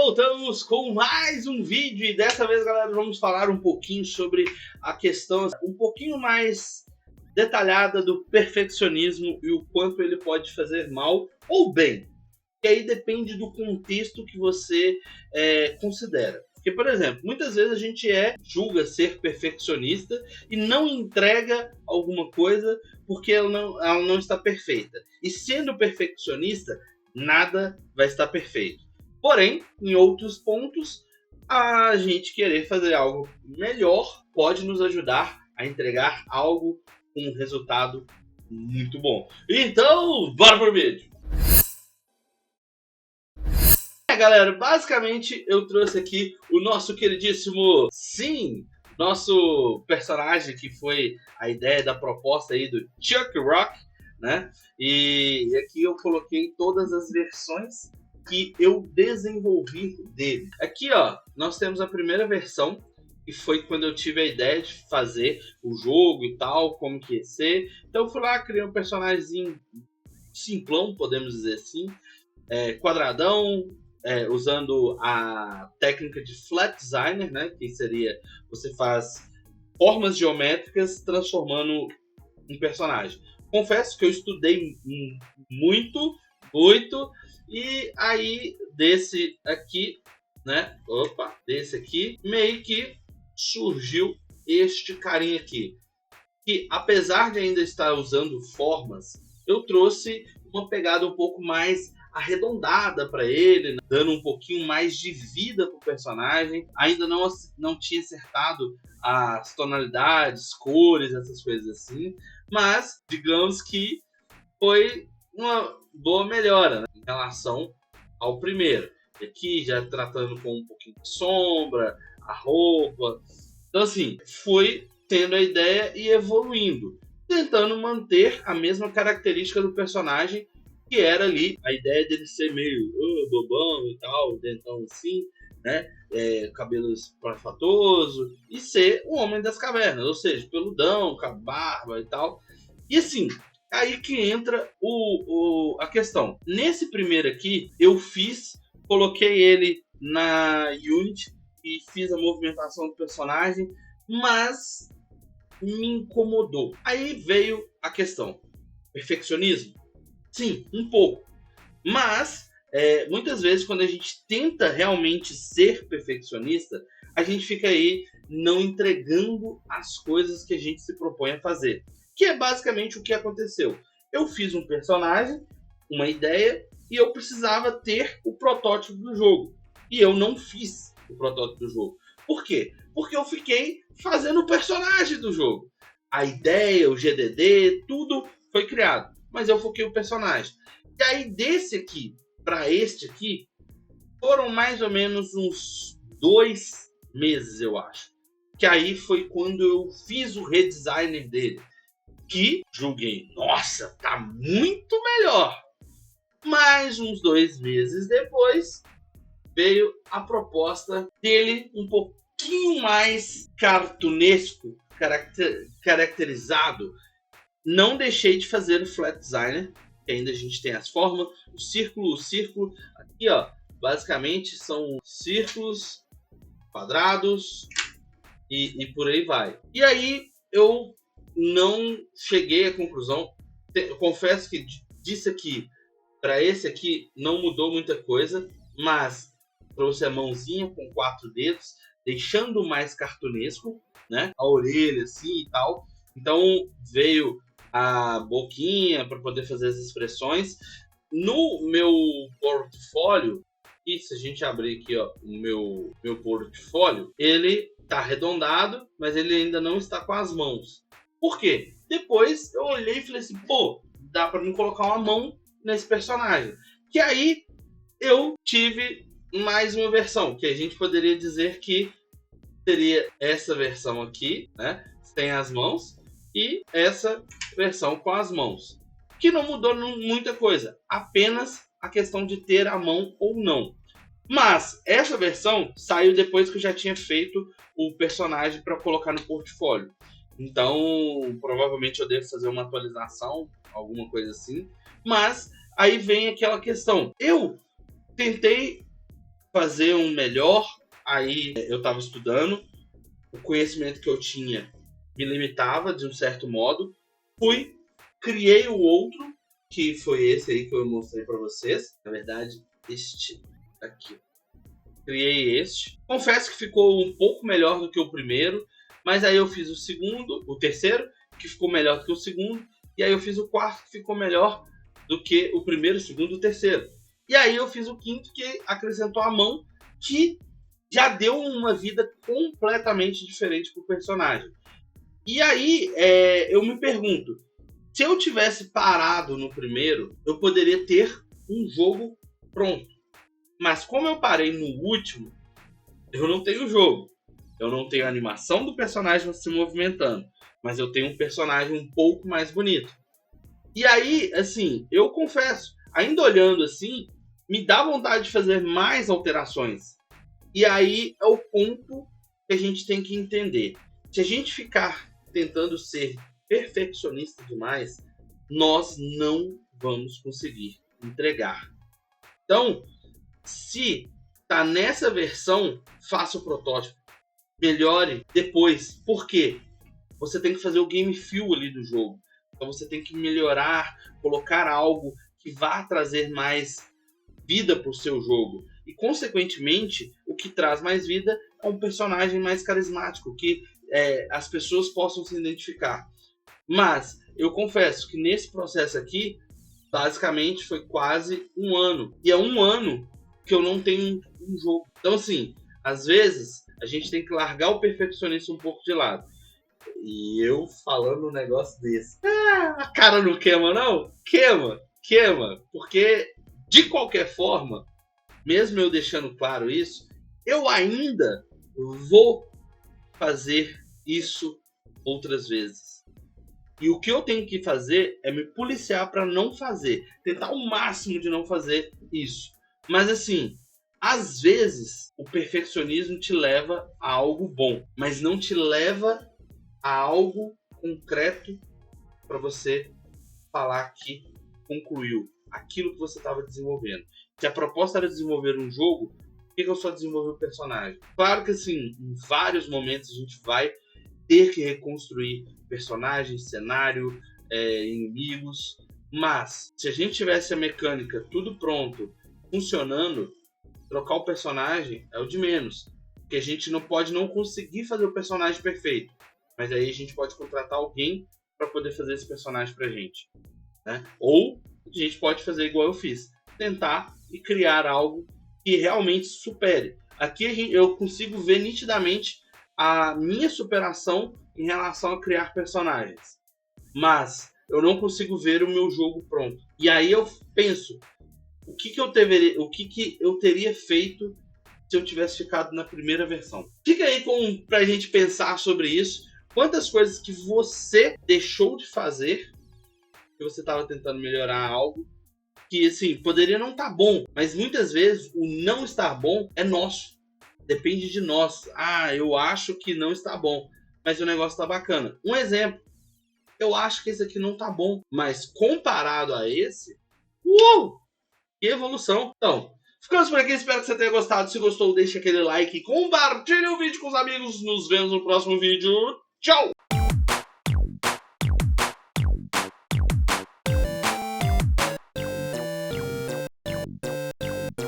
voltamos com mais um vídeo e dessa vez, galera, vamos falar um pouquinho sobre a questão um pouquinho mais detalhada do perfeccionismo e o quanto ele pode fazer mal ou bem. E aí depende do contexto que você considera. Porque, por exemplo, muitas vezes a gente julga ser perfeccionista e não entrega alguma coisa porque ela não está perfeita. E sendo perfeccionista, nada vai estar perfeito. Porém, em outros pontos, a gente querer fazer algo melhor pode nos ajudar a entregar algo com um resultado muito bom. Então, bora pro vídeo! Galera, basicamente eu trouxe aqui o nosso queridíssimo, sim, nosso personagem que foi a ideia da proposta aí do Chuck Rock, né? E aqui eu coloquei todas as versões que eu desenvolvi dele. Aqui, ó, nós temos a primeira versão, que foi quando eu tive a ideia de fazer o jogo e tal, como que ia ser. Então eu fui lá, criei um personagem simplão, podemos dizer assim, quadradão, usando a técnica de flat designer, né, que seria você faz formas geométricas transformando um personagem. Confesso que eu estudei muito, e aí desse aqui, né, desse aqui, meio que surgiu este carinha aqui, que apesar de ainda estar usando formas, eu trouxe uma pegada um pouco mais arredondada para ele, dando um pouquinho mais de vida para o personagem. Ainda não tinha acertado as tonalidades, cores, essas coisas assim, mas digamos que foi uma boa melhora, né, em relação ao primeiro. Aqui já tratando com um pouquinho de sombra, a roupa. Então assim, fui tendo a ideia e evoluindo, tentando manter a mesma característica do personagem, que era ali a ideia dele ser meio bobão e tal, dentão assim, né? Cabelo espalhafatoso, e ser o homem das cavernas, ou seja, peludão, com a barba e tal. E assim, aí que entra a questão. Nesse primeiro aqui, eu coloquei ele na Unity e fiz a movimentação do personagem, mas me incomodou. Aí veio a questão: perfeccionismo? Sim, um pouco. Mas, muitas vezes, quando a gente tenta realmente ser perfeccionista, a gente fica aí não entregando as coisas que a gente se propõe a fazer. Que é basicamente o que aconteceu. Eu fiz um personagem, uma ideia, e eu precisava ter o protótipo do jogo. E eu não fiz o protótipo do jogo. Por quê? Porque eu fiquei fazendo o personagem do jogo. A ideia, o GDD, tudo foi criado, mas eu foquei o personagem. E aí desse aqui para este aqui foram mais ou menos uns 2 meses, eu acho. Que aí foi quando eu fiz o redesign dele, que julguei, nossa, tá muito melhor. Mais uns 2 meses depois veio a proposta dele um pouquinho mais cartunesco, caracterizado. Não deixei de fazer o flat designer, que ainda a gente tem as formas, o círculo. Aqui, ó, basicamente são círculos, quadrados e por aí vai. E aí eu não cheguei à conclusão. Eu confesso que disso aqui para esse aqui não mudou muita coisa, mas trouxe a mãozinha com 4 dedos, deixando mais cartunesco, né? A orelha assim e tal. Então veio a boquinha para poder fazer as expressões. No meu portfólio, e se a gente abrir aqui, ó, o meu portfólio, ele tá arredondado, mas ele ainda não está com as mãos. Por quê? Depois eu olhei e falei assim, pô, dá para mim colocar uma mão nesse personagem. Que aí eu tive mais uma versão, que a gente poderia dizer que seria essa versão aqui, né? Tem as mãos, e essa versão com as mãos, que não mudou muita coisa, apenas a questão de ter a mão ou não. Mas essa versão saiu depois que eu já tinha feito o personagem para colocar no portfólio. Então, provavelmente eu devo fazer uma atualização, alguma coisa assim. Mas aí vem aquela questão. Eu tentei fazer um melhor. Aí eu estava estudando, o conhecimento que eu tinha me limitava de um certo modo. Criei o outro, que foi esse aí que eu mostrei para vocês. Na verdade, este aqui. Criei este. Confesso que ficou um pouco melhor do que o primeiro, mas aí eu fiz o terceiro, que ficou melhor do que o segundo, e aí eu fiz o quarto, que ficou melhor do que o primeiro, o segundo e o terceiro. E aí eu fiz o quinto, que acrescentou a mão, que já deu uma vida completamente diferente pro personagem. E aí eu me pergunto, se eu tivesse parado no primeiro, eu poderia ter um jogo pronto. Mas como eu parei no último, eu não tenho jogo. Eu não tenho a animação do personagem se movimentando. Mas eu tenho um personagem um pouco mais bonito. E aí, assim, eu confesso, ainda olhando assim, me dá vontade de fazer mais alterações. E aí é o ponto que a gente tem que entender. Se a gente ficar tentando ser perfeccionista demais, nós não vamos conseguir entregar. Então, se tá nessa versão, faça o protótipo. Melhore depois. Por quê? Você tem que fazer o game feel ali do jogo. Então você tem que melhorar, colocar algo que vá trazer mais vida para o seu jogo. E, consequentemente, o que traz mais vida é um personagem mais carismático, que as pessoas possam se identificar. Mas eu confesso que nesse processo aqui, basicamente foi quase um ano. E é um ano que eu não tenho um jogo. Então, assim, às vezes a gente tem que largar o perfeccionismo um pouco de lado. E eu falando um negócio desse. A cara não queima, não? Queima. Porque, de qualquer forma, mesmo eu deixando claro isso, eu ainda vou fazer isso outras vezes. E o que eu tenho que fazer é me policiar para não fazer. Tentar o máximo de não fazer isso. Mas assim, às vezes o perfeccionismo te leva a algo bom, mas não te leva a algo concreto para você falar que concluiu aquilo que você estava desenvolvendo. Se a proposta era desenvolver um jogo, por que eu só desenvolvi o personagem? Claro que assim, em vários momentos a gente vai ter que reconstruir personagens, cenário, inimigos, mas se a gente tivesse a mecânica tudo pronto, funcionando, trocar o personagem é o de menos, porque a gente não pode não conseguir fazer o personagem perfeito, mas aí a gente pode contratar alguém para poder fazer esse personagem pra gente, né? Ou a gente pode fazer igual eu fiz, tentar e criar algo que realmente supere. Aqui eu consigo ver nitidamente a minha superação em relação a criar personagens. Mas eu não consigo ver o meu jogo pronto. E aí eu penso, o que eu teria feito se eu tivesse ficado na primeira versão? Fica aí pra gente pensar sobre isso. Quantas coisas que você deixou de fazer, que você estava tentando melhorar algo, que assim, poderia não estar bom, mas muitas vezes o não estar bom é nosso. Depende de nós. Eu acho que não está bom, mas o negócio está bacana. Um exemplo, eu acho que esse aqui não está bom, mas comparado a esse, que evolução. Então, ficamos por aqui, espero que você tenha gostado. Se gostou, deixa aquele like, compartilhe o vídeo com os amigos. Nos vemos no próximo vídeo. Tchau!